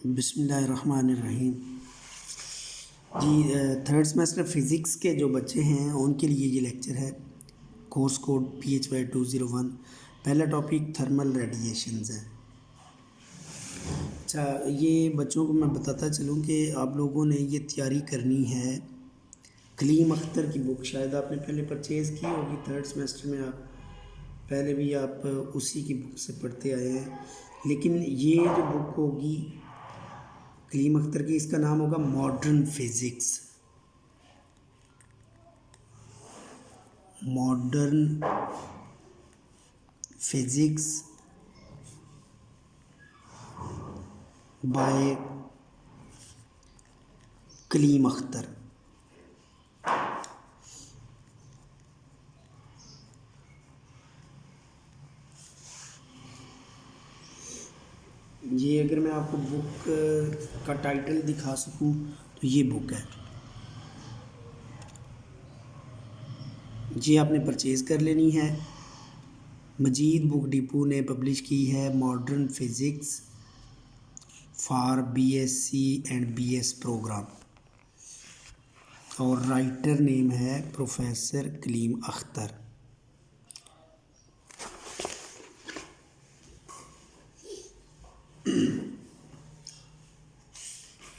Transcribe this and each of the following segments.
बिस्मिल्लाहिर्रहमानिर्रहीम। जी third semester physics के जो बच्चे हैं उनके लिए ये लेक्चर है। Course code PHY 201। पहला टॉपिक थर्मल रेडिएशंस है। अच्छा, ये बच्चों को मैं बताता चलूँ कि आप लोगों ने ये तैयारी करनी है। कलीम अख्तर की बुक शायद आपने पहले परचेज़ की होगी थर्ड सेमेस्टर में। आप पहले भी आप उसी की बुक से पढ़ते आए हैं, लेकिन ये जो बुक होगी कलीम अख्तर की, इसका नाम होगा modern physics. Modern physics by Kaleem Akhtar. ये अगर मैं आपको बुक का टाइटल दिखा सकूं तो ये बुक है। ये आपने परचेज़ कर लेनी है। मजीद बुक डिपो ने पब्लिश की है modern physics for BSc and BS program, और राइटर नेम है प्रोफेसर कलीम अख्तर।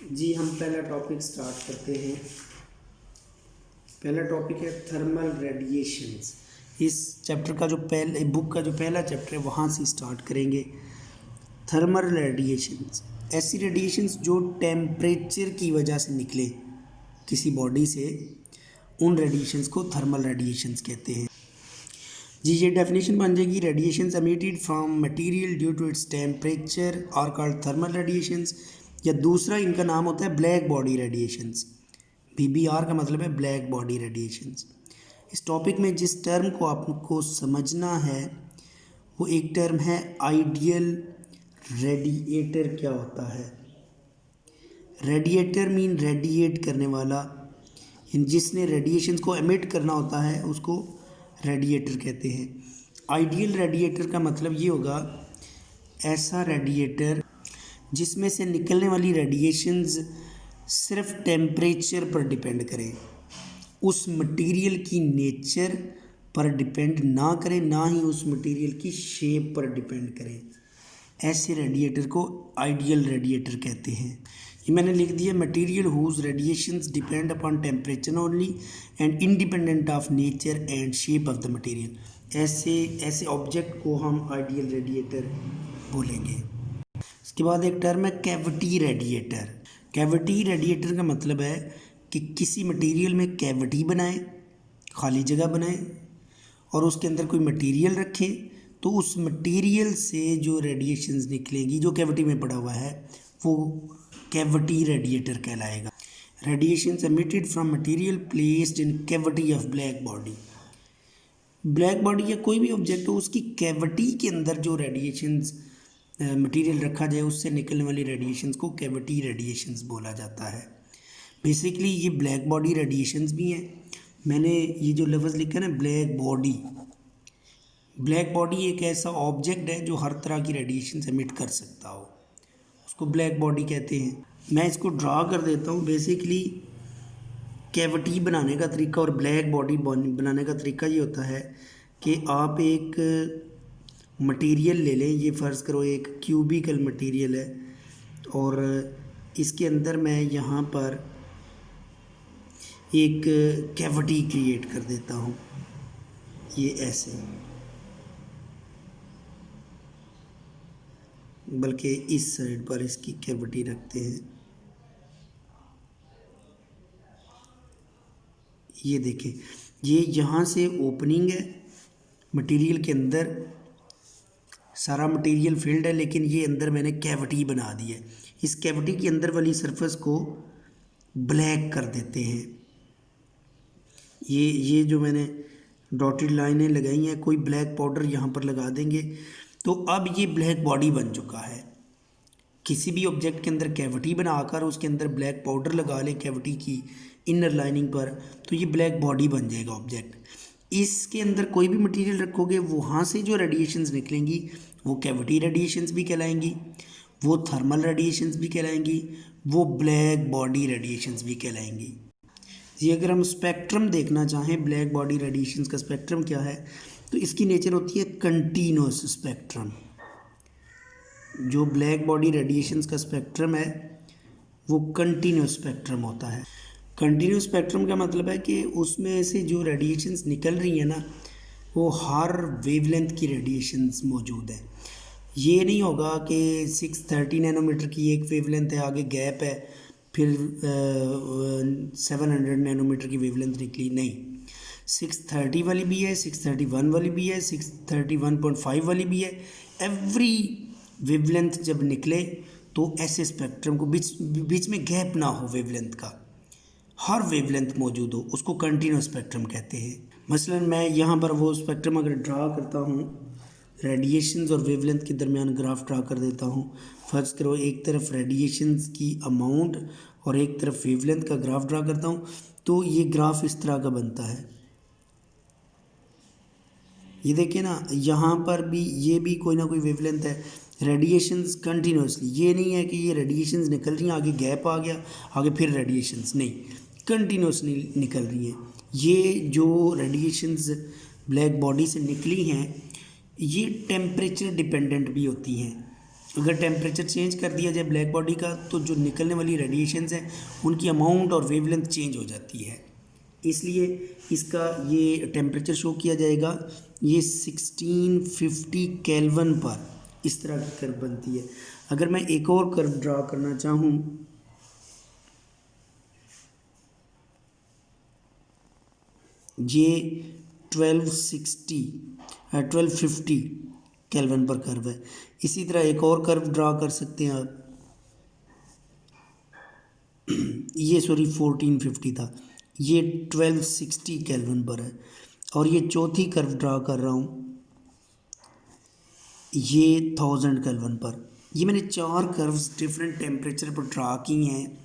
जी हम पहला टॉपिक स्टार्ट करते हैं। पहला टॉपिक है थर्मल रेडिएशंस। इस चैप्टर का जो बुक का जो पहला चैप्टर है वहाँ से स्टार्ट करेंगे। थर्मल रेडिएशंस ऐसी रेडिएशंस जो टेम्परेचर की वजह से निकले किसी बॉडी से, उन रेडिएशंस को थर्मल रेडिएशंस कहते हैं। जी ये डेफिनेशन बन जाएगी, radiations emitted from material due to its temperature are called thermal radiations. या दूसरा इनका नाम होता है ब्लैक बॉडी रेडिएशंस। BBR का मतलब है ब्लैक बॉडी रेडिएशंस। इस टॉपिक में जिस टर्म को आपको समझना है वो एक टर्म है आइडियल रेडिएटर। क्या होता है रेडिएटर? मीन रेडिएट करने वाला, जिसने रेडिएशंस को एमिट करना होता है उसको रेडिएटर कहते हैं। आइडियल रेडिएटर का मतलब ये होगा ऐसा रेडिएटर जिसमें से निकलने वाली रेडिएशंस सिर्फ टेम्परेचर पर डिपेंड करें, उस मटेरियल की नेचर पर डिपेंड ना करें, ना ही उस मटेरियल की शेप पर डिपेंड करें। ऐसे रेडिएटर को आइडियल रेडिएटर कहते हैं। ये मैंने लिख दिया, material whose radiations depend upon temperature only and independent of nature and shape of the material. ऐसे ऑब्जेक्ट को हम आइडियल रेडिएटर बोलेंगे। इसके बाद एक टर्म है कैविटी रेडिएटर। कैविटी रेडिएटर का मतलब है कि किसी मटेरियल में कैविटी बनाएं, खाली जगह बनाएं, और उसके अंदर कोई मटेरियल रखें, तो उस मटेरियल से जो रेडिएशंस निकलेगी जो कैविटी में पड़ा हुआ है वो कैविटी रेडिएटर कहलाएगा। Radiations emitted from material placed in cavity of black body. Black body या कोई भी ऑब्जेक्ट हो उसकी कैविटी के अंदर जो रेडिएशंस मटेरियल रखा जाए उससे निकलने वाली रेडिएशंस को कैविटी रेडिएशंस बोला जाता है। बेसिकली ये ब्लैक बॉडी रेडिएशंस भी हैं। मैंने ये जो लफ्ज़ लिखा है ना ब्लैक बॉडी, ब्लैक बॉडी एक ऐसा ऑब्जेक्ट है जो हर तरह की रेडिएशंस एमिट कर सकता हो, उसको ब्लैक बॉडी कहते हैं। मैं इसको ड्रा कर देता हूँ। बेसिकली कैविटी बनाने का तरीका और ब्लैक बॉडी बनाने का तरीका ये होता है कि आप एक मटेरियल ले लें। ये फ़र्ज़ करो एक क्यूबिकल मटेरियल है और इसके अंदर मैं यहाँ पर एक कैविटी क्रिएट कर देता हूँ। ये ऐसे, बल्कि इस साइड पर इसकी कैविटी रखते हैं। ये देखें, ये यहाँ से ओपनिंग है, मटेरियल के अंदर सारा मटेरियल फील्ड है, लेकिन ये अंदर मैंने कैविटी बना दी है। इस कैविटी के अंदर वाली सरफेस को ब्लैक कर देते हैं। ये जो मैंने डॉटेड लाइनें लगाई हैं, कोई ब्लैक पाउडर यहाँ पर लगा देंगे तो अब ये ब्लैक बॉडी बन चुका है। किसी भी ऑब्जेक्ट के अंदर कैविटी बनाकर उसके अंदर ब्लैक पाउडर लगा लें कैविटी की इनर लाइनिंग पर, तो ये ब्लैक बॉडी बन जाएगा ऑब्जेक्ट। इसके अंदर कोई भी मटेरियल रखोगे वहाँ से जो रेडिएशंस निकलेंगी वो कैविटी रेडिएशंस भी कहलाएंगी, वो थर्मल रेडिएशंस भी कहलाएंगी, वो ब्लैक बॉडी रेडिएशंस भी कहलाएंगी। ये अगर हम स्पेक्ट्रम देखना चाहें ब्लैक बॉडी रेडिएशंस का स्पेक्ट्रम क्या है, तो इसकी नेचर होती है कंटीन्यूअस स्पेक्ट्रम। जो ब्लैक बॉडी रेडिएशंस का स्पेक्ट्रम है वो कंटीन्यूअस स्पेक्ट्रम होता है। कंटीन्यूअस स्पेक्ट्रम का मतलब है कि उसमें से जो रेडिएशंस निकल रही हैं ना, वो हर वेवलेंथ की रेडिएशंस मौजूद है। ये नहीं होगा कि 630 नैनोमीटर की एक वेवलेंथ है, आगे गैप है, फिर 700 नैनोमीटर की वेवलेंथ निकली, नहीं। 630 वाली भी है, 631 वाली भी है, 631.5 वाली भी है। एवरी वेवलेंथ जब निकले तो ऐसे स्पेक्ट्रम को बीच में गैप ना हो, वेवलेंथ का हर वेवलेंथ मौजूद हो, उसको कंटिन्यूस स्पेक्ट्रम कहते हैं। मसलन मैं यहाँ पर वो स्पेक्ट्रम अगर ड्रा करता हूँ, रेडिएशंस और वेवलेंथ के दरमियान ग्राफ ड्रा कर देता हूँ। फर्ज करो एक तरफ रेडिएशंस की अमाउंट और एक तरफ वेवलेंथ का ग्राफ ड्रा करता हूँ, तो ये ग्राफ इस तरह का बनता है। ये देखिए ना, यहाँ पर भी ये भी कोई ना कोई वेवलेंथ है, रेडिएशंस कंटिन्यूसली। ये नहीं है कि ये रेडिएशंस निकल रही हैं, आगे गैप आ गया, आगे फिर रेडिएशंस, नहीं, कंटिन्यूसली निकल रही हैं। ये जो रेडिएशंस ब्लैक बॉडी से निकली हैं, ये टेम्परेचर डिपेंडेंट भी होती हैं। अगर टेम्परेचर चेंज कर दिया जाए ब्लैक बॉडी का, तो जो निकलने वाली रेडिएशंस हैं उनकी अमाउंट और वेवलेंथ चेंज हो जाती है। इसलिए इसका ये टेम्परेचर शो किया जाएगा, ये 1650 केल्विन पर इस तरह की कर्व बनती है। अगर मैं एक और कर्व ड्रा करना चाहूँ, ये 1250 केल्विन पर कर्व है। इसी तरह एक और कर्व ड्रा कर सकते हैं आप, ये 1450 था, ये 1260 केल्विन पर है। और ये चौथी कर्व ड्रा कर रहा हूँ, ये 1000 केल्विन पर। ये मैंने 4 कर्व्स डिफरेंट टेम्परेचर पर ड्रा की हैं।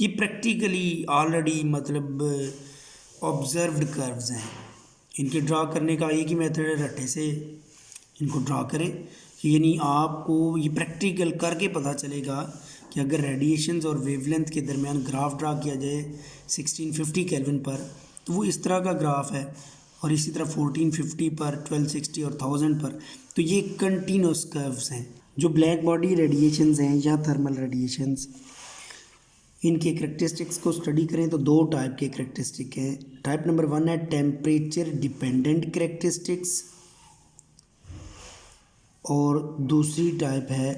ये प्रैक्टिकली ऑलरेडी मतलब ऑब्जर्व्ड कर्व्स हैं। इनके ड्रा करने का एक ही मेथड है, रट्टे से इनको ड्रा करें। यानी आपको ये प्रैक्टिकल करके पता चलेगा कि अगर रेडिएशंस और वेवलेंथ के दरमियान ग्राफ ड्रा किया जाए 1650 केल्विन पर, तो वो इस तरह का ग्राफ है, और इसी तरह 1450 पर, 1260 और 1000 पर। तो ये कंटिन्यूस कर्व्स हैं। जो ब्लैक बॉडी रेडिएशंस हैं या थर्मल रेडिएशंस, इनके करेक्टरिस्टिक्स को स्टडी करें तो 2 टाइप के करेक्टरिस्टिक हैं। टाइप नंबर 1 है टेम्परेचर डिपेंडेंट करेक्टरिस्टिक्स, और दूसरी टाइप है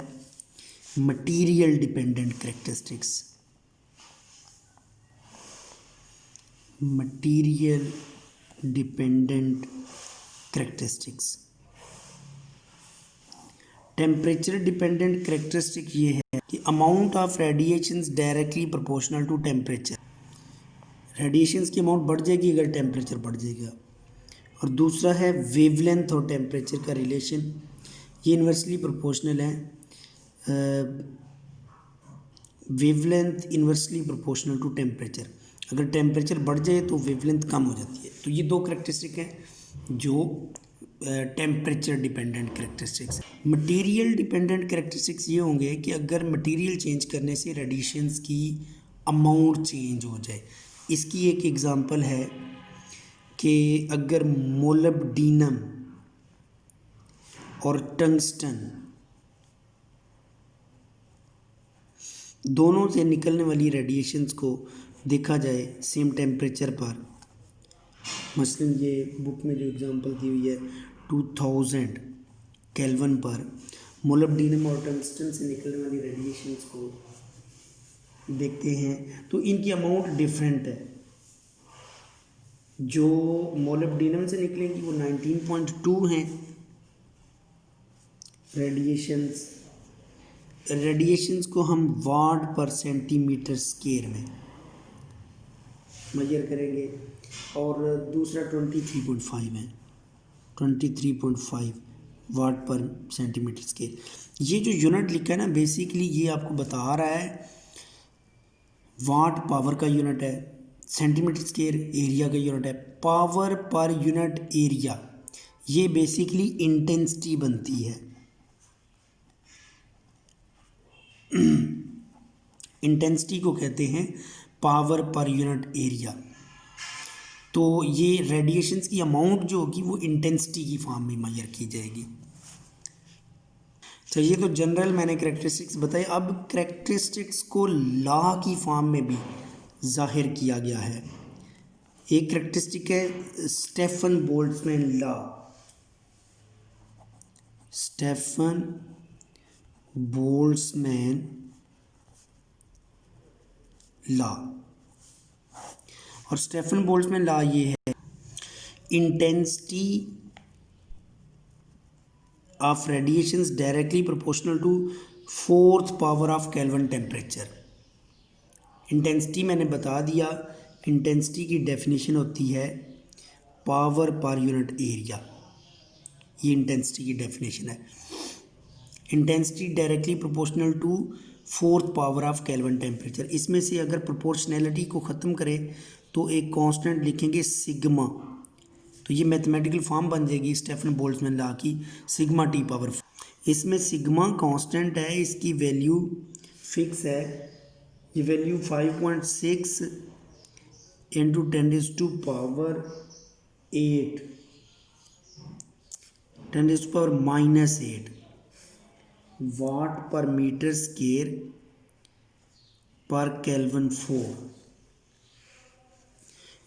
material dependent characteristics. Material dependent characteristics. Temperature dependent characteristic ये है कि amount of radiations directly proportional to temperature. Radiations की अमाउंट बढ़ जाएगी अगर टेम्परेचर बढ़ जाएगा। और दूसरा है वेवलेंथ और टेम्परेचर का रिलेशन, ये इन्वर्सली प्रोपोर्शनल है। Wavelength inversely proportional to temperature. अगर टेम्परेचर बढ़ जाए तो वेवलेंथ कम हो जाती है। तो ये 2 करेक्टरिस्टिक हैं जो temperature dependent characteristics. Material dependent characteristics ये होंगे कि अगर मटेरियल चेंज करने से रेडिएशंस की अमाउंट चेंज हो जाए। इसकी एक एग्जांपल है कि अगर मोलिब्डेनम और टंगस्टन दोनों से निकलने वाली रेडिएशंस को देखा जाए सेम टेम्परेचर पर, मसलन ये बुक में जो एग्जांपल दी हुई है 2000 केल्विन पर, मोलिब्डेनम और टंगस्टन से निकलने वाली रेडिएशंस को देखते हैं तो इनकी अमाउंट डिफरेंट है। जो मोलिब्डेनम से निकलेंगी वो 19.2 हैं रेडिएशंस को हम वाट पर सेंटीमीटर स्क्वायर में मेजर करेंगे, और दूसरा 23.5 है, 23.5 वाट पर सेंटीमीटर स्क्वायर। ये जो यूनिट लिखा है ना, बेसिकली ये आपको बता रहा है वाट पावर का यूनिट है, सेंटीमीटर स्क्वायर एरिया का यूनिट है। पावर पर यूनिट एरिया ये बेसिकली इंटेंसिटी बनती है। इंटेंसिटी को कहते हैं पावर पर यूनिट एरिया। तो ये रेडिएशंस की अमाउंट जो होगी वो इंटेंसिटी की फॉर्म में मेजर की जाएगी। चलिए, तो जनरल मैंने करेक्टरिस्टिक्स बताए। अब करेक्टरिस्टिक्स को लॉ की फॉर्म में भी जाहिर किया गया है। एक करेक्टरिस्टिक है Stefan Boltzmann law. Stefan Boltzmann law, और स्टेफन बोल्ट्जमैन लॉ ये है, intensity of radiations directly proportional to 4th power of Kelvin temperature. Intensity मैंने बता दिया, इंटेंसिटी की डेफिनेशन होती है पावर पर यूनिट एरिया। ये इंटेंसिटी की डेफिनेशन है। Intensity directly proportional to 4th power of Kelvin temperature. इसमें से अगर प्रोपोर्शनैलिटी को ख़त्म करें तो एक कांस्टेंट लिखेंगे सिग्मा, तो ये मैथमेटिकल फॉर्म बन जाएगी स्टेफन बोल्ट्जमैन लॉ की, सिग्मा टी पावर 4। इसमें सिग्मा कांस्टेंट है, इसकी वैल्यू फिक्स है। ये वैल्यू 5.6 इंटू 10⁻⁸ 10⁻⁻8 वाट पर मीटर स्क्वायर पर केल्विन 4।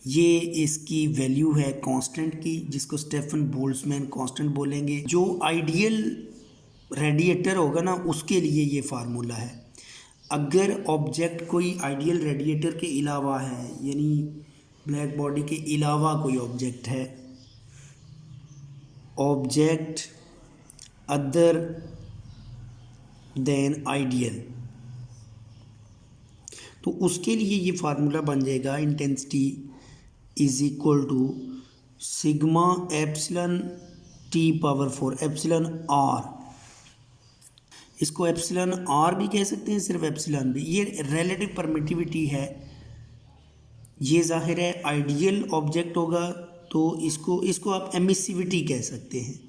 ये इसकी वैल्यू है कांस्टेंट की, जिसको स्टेफन बोल्ट्जमैन कांस्टेंट बोलेंगे। जो आइडियल रेडिएटर होगा ना, उसके लिए ये फार्मूला है। अगर ऑब्जेक्ट कोई आइडियल रेडिएटर के अलावा है, यानी ब्लैक बॉडी के अलावा कोई ऑब्जेक्ट है, ऑब्जेक्ट अदर देन आइडियल, तो उसके लिए ये फार्मूला बन जाएगा intensity is equal to sigma epsilon T power 4 epsilon R. इसको एप्सिलॉन आर भी कह सकते हैं, सिर्फ एप्सिलॉन भी। ये रिलेटिव परमिटिविटी है। ये जाहिर है आइडियल ऑब्जेक्ट होगा तो इसको आप एमिसिविटी कह सकते हैं।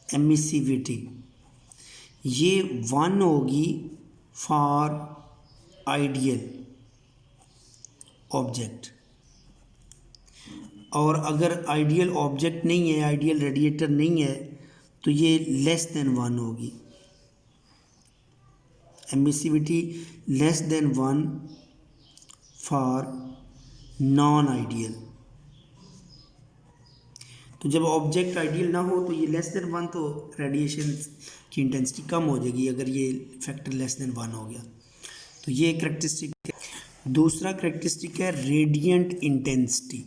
एमिसिविटी ये 1 होगी फॉर आइडियल ऑब्जेक्ट, और अगर आइडियल ऑब्जेक्ट नहीं है, आइडियल रेडिएटर नहीं है, तो ये लेस देन 1 होगी। Emissivity less than 1 for non ideal. तो जब ऑब्जेक्ट आइडियल ना हो तो ये लेस देन 1, तो रेडिएशन की इंटेंसिटी कम हो जाएगी अगर ये फैक्टर लेस देन 1 हो गया। तो ये करेक्टरिस्टिक है। दूसरा करेक्टरिस्टिक है रेडिएंट इंटेंसिटी।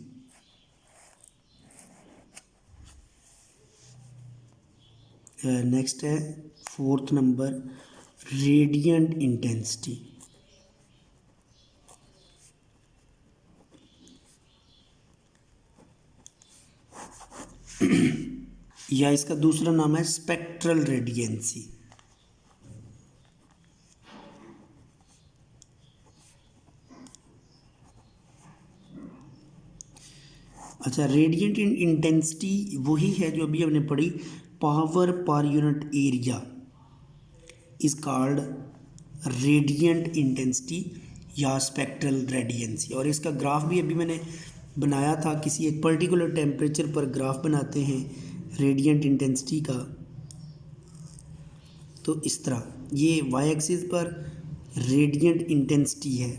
नेक्स्ट है 4th नंबर, रेडिएंट इंटेंसिटी। या इसका दूसरा नाम है स्पेक्ट्रल रेडियंसी। अच्छा, रेडिएंट इंटेंसिटी वही है जो अभी हमने पढ़ी, पावर पर unit area is called radiant intensity या स्पेक्ट्रल रेडियंसी। और इसका ग्राफ भी अभी मैंने बनाया था, किसी एक पर्टिकुलर टेम्परेचर पर ग्राफ बनाते हैं रेडिएंट इंटेंसिटी का। तो इस तरह ये वाई एक्सिस पर रेडिएंट इंटेंसिटी है,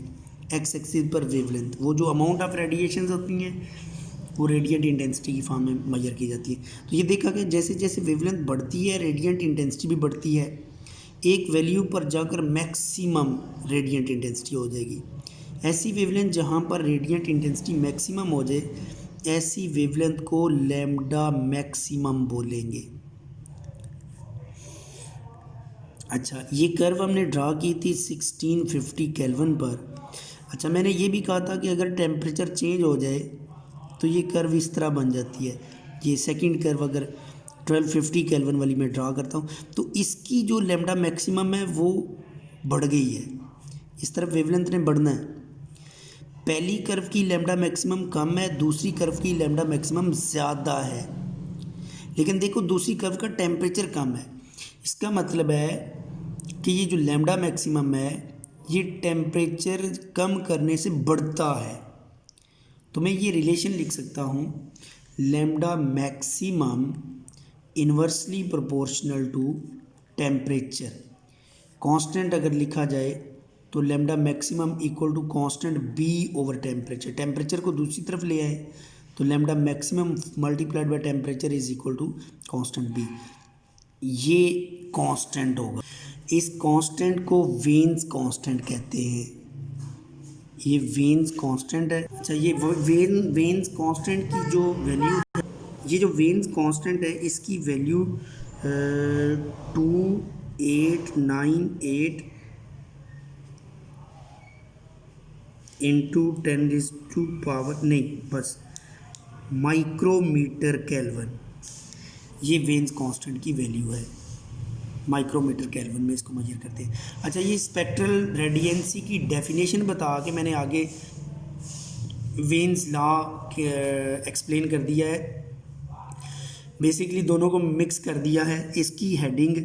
एक्स एक्सिस पर वेवलेंथ। वो जो अमाउंट ऑफ रेडिएशंस होती हैं वो रेडिएंट इंटेंसिटी की फॉर्म में मेजर की जाती है। तो ये देखा कि जैसे जैसे वेवलेंथ बढ़ती है रेडिएंट इंटेंसिटी भी बढ़ती है। एक वैल्यू पर जाकर मैक्सिमम रेडिएंट इंटेंसिटी हो जाएगी। ऐसी वेवलेंथ जहाँ पर रेडिएंट इंटेंसिटी मैक्सिमम हो जाए, ऐसी वेवलेंथ को लैम्डा मैक्सिमम बोलेंगे। अच्छा, ये कर्व हमने ड्रा की थी 1650 केल्विन पर। अच्छा, मैंने ये भी कहा था कि अगर टेम्परेचर चेंज हो जाए तो ये कर्व इस तरह बन जाती है। ये सेकंड कर्व अगर 1250 केल्विन वाली मैं ड्रा करता हूँ तो इसकी जो लैम्डा मैक्सिमम है वो बढ़ गई है, इस तरफ वेवलेंथ ने बढ़ना है। पहली कर्व की लैम्डा मैक्सिमम कम है, दूसरी कर्व की लैम्डा मैक्सिमम ज़्यादा है। लेकिन देखो दूसरी कर्व का टेम्परेचर कम है, इसका मतलब है कि ये जो लैम्डा मैक्सिमम है ये टेम्परेचर कम करने से बढ़ता है। तो मैं ये रिलेशन लिख सकता हूँ, lambda maximum inversely proportional to temperature. Constant अगर लिखा जाए तो lambda maximum equal to constant B over temperature. Temperature को दूसरी तरफ ले आए तो lambda maximum multiplied by temperature is equal to constant B. ये कांस्टेंट होगा। इस कांस्टेंट को वेन्स कांस्टेंट कहते हैं। ये वेन्स कांस्टेंट है। अच्छा, ये वेन्स कांस्टेंट की जो वैल्यू है, ये जो वेन्स कांस्टेंट है इसकी वैल्यू 2898 इंटू 10⁻, नहीं बस माइक्रोमीटर केल्विन, ये वेन्स कांस्टेंट की वैल्यू है। माइक्रोमीटर केल्विन में इसको मेजर करते हैं। अच्छा, ये स्पेक्ट्रल रेडियंसी की डेफिनेशन बता के मैंने आगे वेन्स लॉ एक्सप्लेन कर दिया है। बेसिकली दोनों को मिक्स कर दिया है। इसकी हेडिंग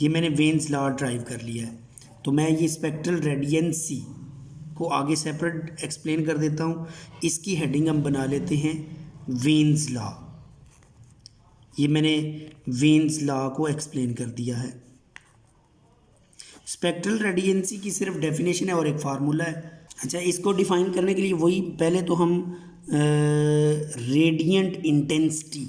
ये मैंने वेन्स लॉ ड्राइव कर लिया है। तो मैं ये स्पेक्ट्रल रेडियंसी को आगे सेपरेट एक्सप्लेन कर देता हूँ। इसकी हेडिंग हम बना लेते हैं वेन्स लॉ। ये मैंने वेन्स लॉ को एक्सप्लेन कर दिया है। स्पेक्ट्रल रेडियंसी की सिर्फ डेफिनेशन है और एक फार्मूला है। अच्छा, इसको डिफाइन करने के लिए वही पहले तो हम रेडियंट इंटेंसिटी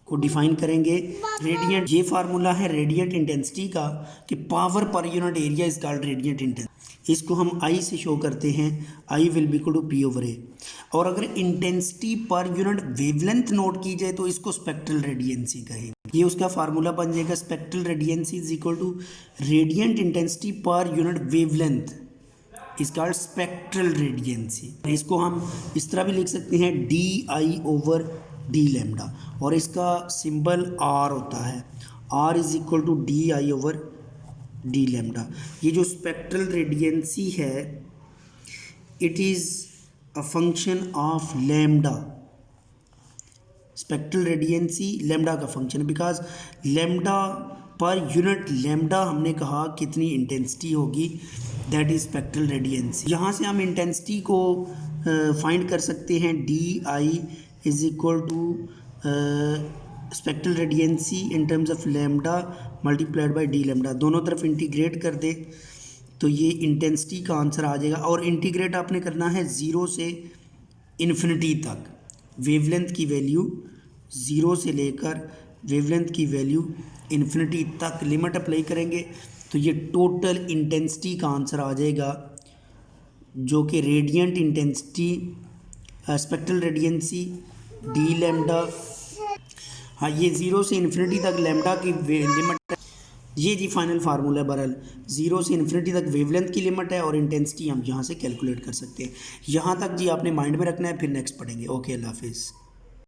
को डिफाइन करेंगे। रेडियंट, ये फार्मूला है रेडियंट इंटेंसिटी का कि पावर पर unit area is called radiant intensity. इसको हम आई से शो करते हैं, I will be equal to P over A. और अगर intensity per unit wavelength note की जाए तो इसको स्पेक्ट्रल रेडियंसी कहेंगे। ये उसका फार्मूला बन जाएगा, spectral radiancy is equal to radiant intensity per unit wavelength is called spectral radiancy. इसको हम इस तरह भी लिख सकते हैं D I over D lambda, और इसका सिंबल आर होता है। R is equal to D I over D lambda. ये जो स्पेक्ट्रल रेडियंसी है it is a function of lambda. Spectral radiancy lambda का फंक्शन है, because lambda per unit lambda हमने कहा कितनी इंटेंसिटी होगी, दैट इज स्पेक्ट्रल रेडियंसी। यहाँ से हम इंटेंसिटी को फाइंड कर सकते हैं, D I is equal to spectral radiancy in terms of lambda multiplied by D lambda. दोनों तरफ इंटीग्रेट कर दे तो ये इंटेंसिटी का आंसर आ जाएगा। और इंटीग्रेट आपने करना है 0 से इन्फिनिटी तक। वेवलेंथ की वैल्यू 0 से लेकर वेवलेंथ की वैल्यू इन्फिनिटी तक लिमिट अप्लाई करेंगे तो ये टोटल इंटेंसिटी का आंसर आ जाएगा, जो कि radiant intensity spectral radiancy D lambda. हाँ, ये 0 से इन्फिनिटी तक लैम्डा की लिमिट, ये जी फाइनल फार्मूला है। बहरहाल 0 से इन्फिनिटी तक वेवलेंथ की लिमिट है और इंटेंसिटी हम यहाँ से कैलकुलेट कर सकते हैं। यहाँ तक जी आपने माइंड में रखना है, फिर नेक्स्ट पढ़ेंगे। ओके, अल्लाह हाफिज़।